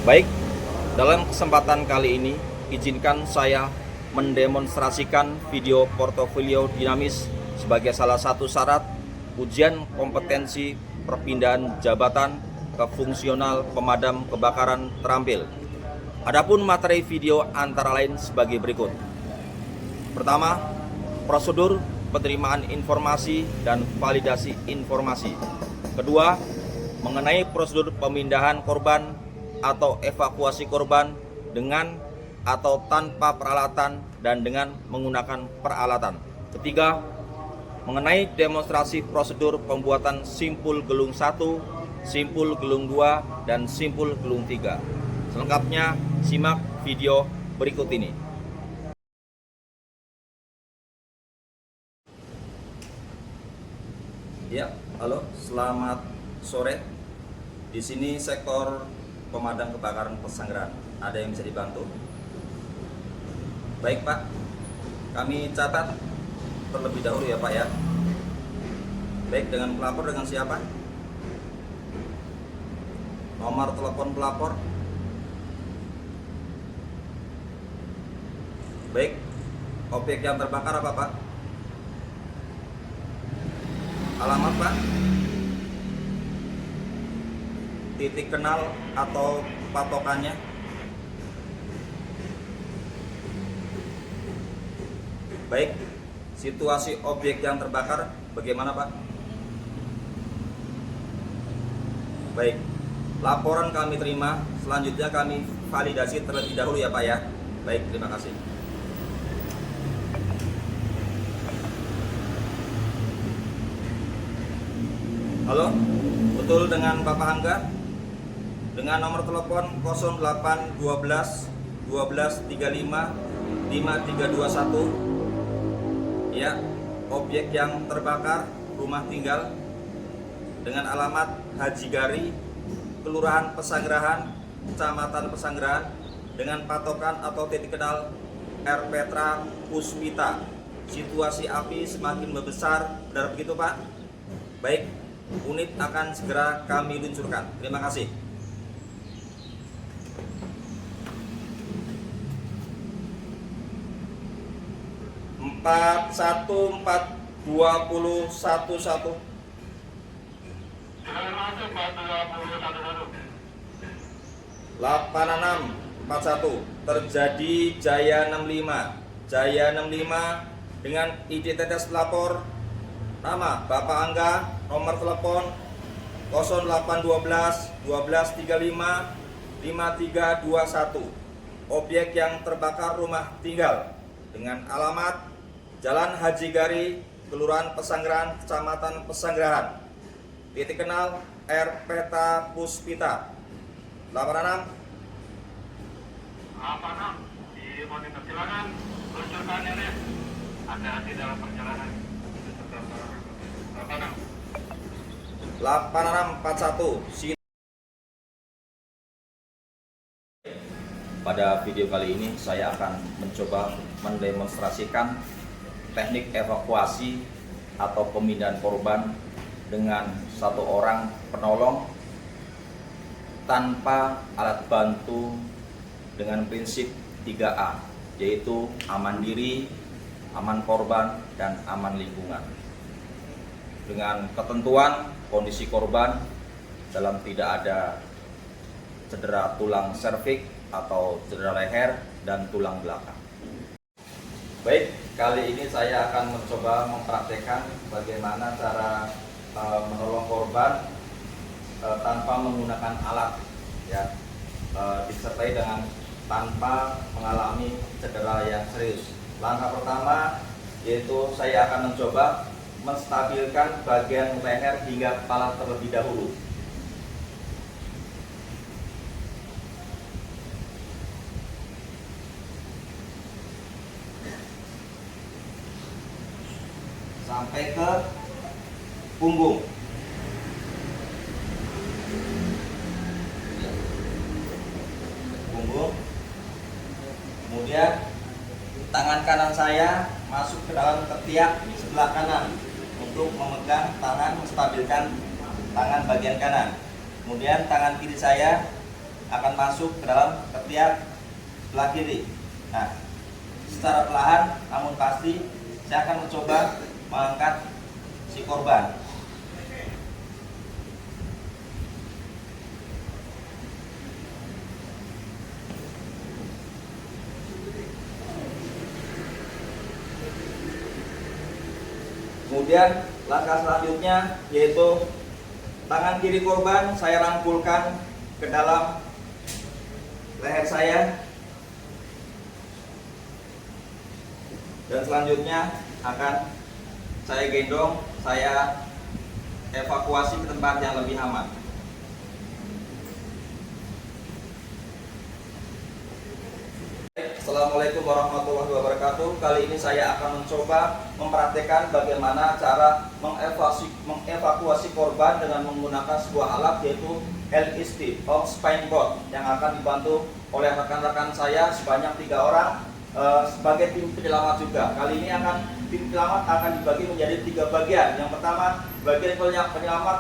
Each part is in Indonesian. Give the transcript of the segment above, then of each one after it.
Baik, dalam kesempatan kali ini, izinkan saya mendemonstrasikan video portofolio dinamis sebagai salah satu syarat ujian kompetensi perpindahan jabatan ke fungsional pemadam kebakaran terampil. Adapun materi video antara lain sebagai berikut. Pertama, prosedur penerimaan informasi dan validasi informasi. Kedua, mengenai prosedur pemindahan korban atau evakuasi korban dengan atau tanpa peralatan dan dengan menggunakan peralatan. Ketiga, mengenai demonstrasi prosedur pembuatan simpul gelung 1, simpul gelung 2, dan simpul gelung 3. Selengkapnya simak video berikut ini. Ya, halo, selamat sore. Di sini sektor pemadam kebakaran Pesanggerahan. Ada yang bisa dibantu? Baik Pak, kami catat terlebih dahulu ya Pak ya. Baik, dengan pelapor dengan siapa? Nomor telepon pelapor. Baik, objek yang terbakar apa Pak? Alamat Pak? Titik kenal atau patokannya? Baik, situasi objek yang terbakar bagaimana Pak? Baik, laporan kami terima, selanjutnya kami validasi terlebih dahulu ya Pak ya. Baik, terima kasih. Halo, betul dengan Bapak Angga? Dengan nomor telepon 0812 1235 5321. Ya, objek yang terbakar rumah tinggal dengan alamat Haji Gari, Kelurahan Pesanggerahan, Kecamatan Pesanggerahan, dengan patokan atau titik kenal R. Petra Puspita. Situasi api semakin membesar, benar begitu Pak? Baik, unit akan segera kami luncurkan. Terima kasih. Empat satu 8641 terjadi Jaya 65 dengan identitas pelapor nama Bapak Angga, nomor telepon 0812 1235 5321. Objek yang terbakar rumah tinggal dengan alamat Jalan Haji Gari, Kelurahan Pesanggerahan, Kecamatan Pesanggerahan. Titik kenal R. Petra Puspita. 86 di monitor, silakan luncurkan ini. Hati-hati dalam perjalanan. 8641. Pada video kali ini saya akan mencoba mendemonstrasikan teknik evakuasi atau pemindahan korban dengan satu orang penolong tanpa alat bantu dengan prinsip 3A, yaitu aman diri, aman korban, dan aman lingkungan. Dengan ketentuan kondisi korban dalam tidak ada cedera tulang serviks atau cedera leher dan tulang belakang. Baik, kali ini saya akan mencoba mempraktekkan bagaimana cara menolong korban tanpa menggunakan alat, ya, disertai dengan tanpa mengalami cedera yang serius. Langkah pertama yaitu saya akan mencoba menstabilkan bagian leher hingga kepala terlebih dahulu. Sampai ke punggung. Punggung. Kemudian tangan kanan saya masuk ke dalam ketiak di sebelah kanan untuk memegang tangan, menstabilkan tangan bagian kanan. Kemudian tangan kiri saya akan masuk ke dalam ketiak sebelah kiri. Nah, secara perlahan namun pasti saya akan mencoba mengangkat si korban. Kemudian langkah selanjutnya yaitu tangan kiri korban saya rangkulkan ke dalam leher saya, dan selanjutnya akan saya gendong, saya evakuasi ke tempat yang lebih aman. Assalamualaikum warahmatullahi wabarakatuh. Kali ini saya akan mencoba mempraktekkan bagaimana cara mengevakuasi korban dengan menggunakan sebuah alat yaitu LSD of spine board yang akan dibantu oleh rekan-rekan saya sebanyak 3 orang sebagai tim penyelamat juga. Kali ini tim penyelamat akan dibagi menjadi 3 bagian. Yang pertama bagian penyelamat,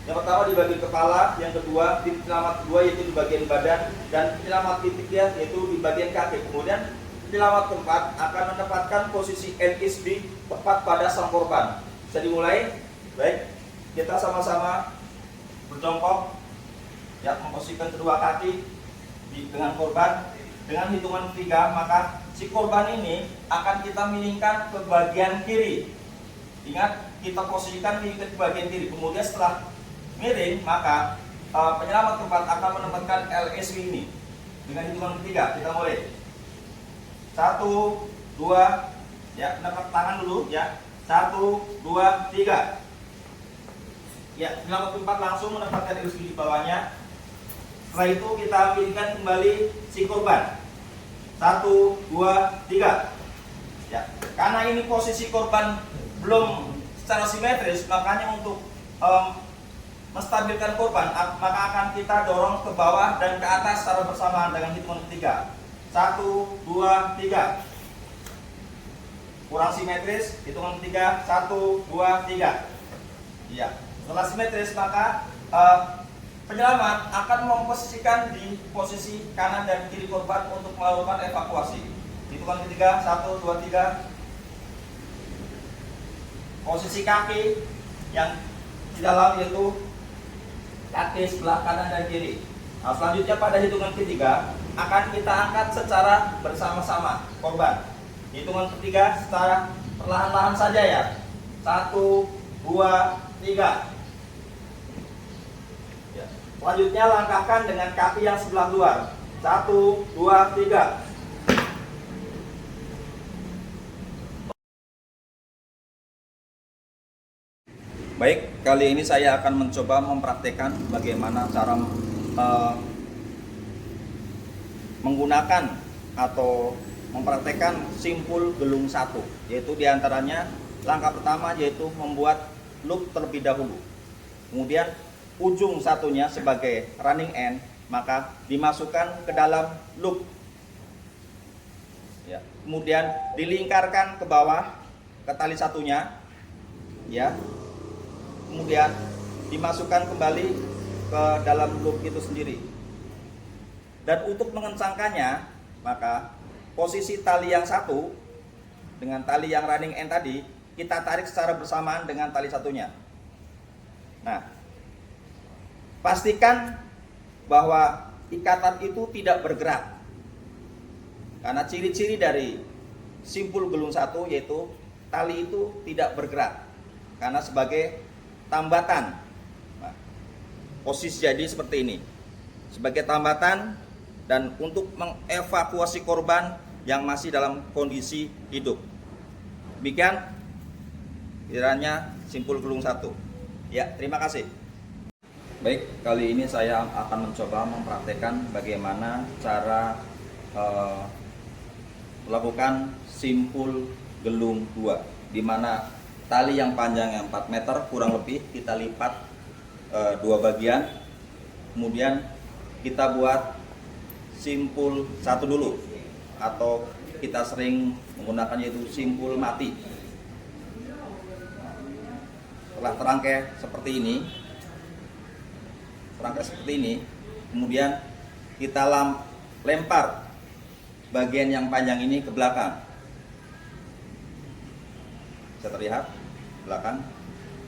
yang pertama di bagian kepala, yang kedua tim penyelamat kedua yaitu di bagian badan, dan penyelamat ketiga yaitu di bagian kaki. Kemudian penyelamat keempat akan menempatkan posisi LSD tepat pada sang korban. Bisa dimulai? Baik, kita sama-sama berjongkok, ya, memposisikan kedua kaki dengan korban. Dengan hitungan 3 maka si korban ini akan kita milingkan ke bagian kiri. Ingat, kita posisikan di bagian kiri. Kemudian setelah miring maka penyelamat keempat akan menempatkan LSD ini. Dengan hitungan 3 kita mulai. 1, 2, ya, menempatkan tangan dulu, ya. 1, 2, 3. Ya, penyelamat keempat langsung menempatkan LSD di bawahnya. Setelah itu kita miringkan kembali si korban. 1, 2, 3. Ya, karena ini posisi korban belum secara simetris, makanya untuk menstabilkan korban maka akan kita dorong ke bawah dan ke atas secara bersamaan dengan hitungan ketiga. 1, 2, 3. Kurang simetris, hitungan ketiga. 1, 2, 3. Ya, setelah simetris maka penyelamat akan memposisikan di posisi kanan dan kiri korban untuk melakukan evakuasi. Hitungan ketiga. 1, 2, 3. Posisi kaki yang di dalam yaitu kaki sebelah kanan dan kiri. Nah, selanjutnya pada hitungan ketiga akan kita angkat secara bersama-sama korban. Hitungan ketiga secara perlahan-lahan saja, ya. 1, 2, 3. Ya. Selanjutnya langkahkan dengan kaki yang sebelah luar. 1, 2, 3. Baik, kali ini saya akan mencoba mempraktekkan bagaimana cara menggunakan atau mempraktekkan simpul gelung 1, yaitu diantaranya langkah pertama yaitu membuat loop terlebih dahulu. Kemudian ujung satunya sebagai running end maka dimasukkan ke dalam loop. Ya, kemudian dilingkarkan ke bawah ke tali satunya, ya. Kemudian dimasukkan kembali ke dalam loop itu sendiri. Dan untuk mengencangkannya, maka posisi tali yang satu dengan tali yang running end tadi kita tarik secara bersamaan dengan tali satunya. Nah, pastikan bahwa ikatan itu tidak bergerak. Karena ciri-ciri dari simpul gelung 1 yaitu tali itu tidak bergerak. Karena sebagai tambatan. Nah, posisi jadi seperti ini. Sebagai tambatan dan untuk mengevakuasi korban yang masih dalam kondisi hidup. Demikian kiranya simpul gelung 1. Ya, terima kasih. Baik, kali ini saya akan mencoba mempraktekkan bagaimana cara melakukan simpul gelung 2, di mana tali yang panjangnya 4 meter kurang lebih kita lipat 2 bagian. Kemudian kita buat simpul 1 dulu, atau kita sering menggunakan yaitu simpul mati. Setelah terangkai seperti ini, kemudian kita lempar bagian yang panjang ini ke belakang. Bisa terlihat belakang.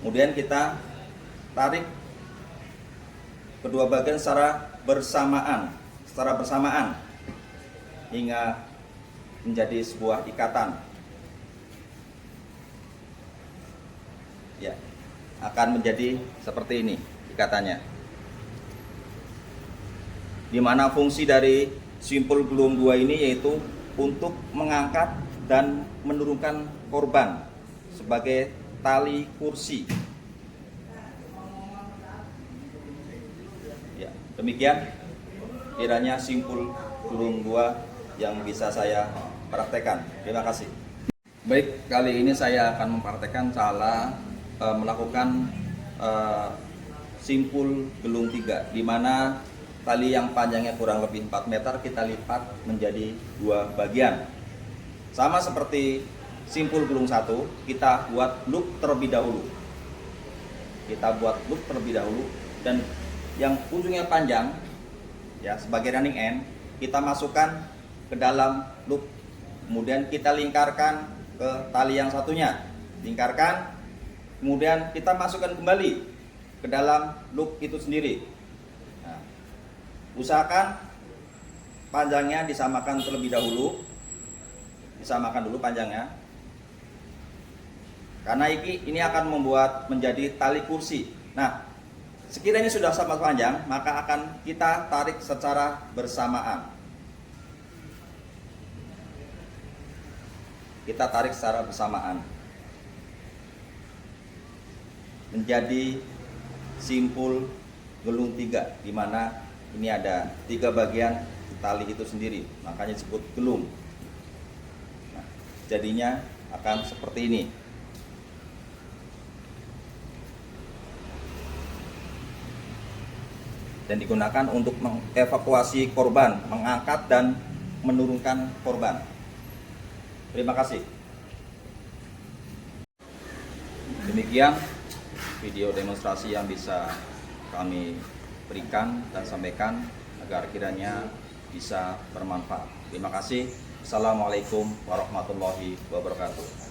Kemudian kita tarik kedua bagian secara bersamaan hingga menjadi sebuah ikatan. Ya, akan menjadi seperti ini ikatannya. Di mana fungsi dari simpul gelung 2 ini yaitu untuk mengangkat dan menurunkan korban sebagai tali kursi. Ya, demikian kiranya simpul gelung 2 yang bisa saya praktekkan. Terima kasih. Baik, kali ini saya akan mempraktekkan cara melakukan simpul gelung 3, di mana tali yang panjangnya kurang lebih 4 meter kita lipat menjadi 2 bagian. Sama seperti simpul gelung 1, kita buat loop terlebih dahulu. Dan yang ujungnya panjang ya sebagai running end kita masukkan ke dalam loop. Kemudian kita lingkarkan ke tali yang satunya. Lingkarkan. Kemudian kita masukkan kembali ke dalam loop itu sendiri. Nah, usahakan panjangnya disamakan terlebih dahulu. Disamakan dulu panjangnya. Karena ini akan membuat menjadi tali kursi. Nah, sekiranya sudah sama panjang, maka akan kita tarik secara bersamaan. Kita tarik secara bersamaan. Menjadi simpul gelung 3, di mana ini ada 3 bagian tali itu sendiri, makanya disebut gelung. Nah, jadinya akan seperti ini. Dan digunakan untuk mengevakuasi korban, mengangkat dan menurunkan korban. Terima kasih. Demikian video demonstrasi yang bisa kami berikan dan sampaikan agar kiranya bisa bermanfaat. Terima kasih. Assalamualaikum warahmatullahi wabarakatuh.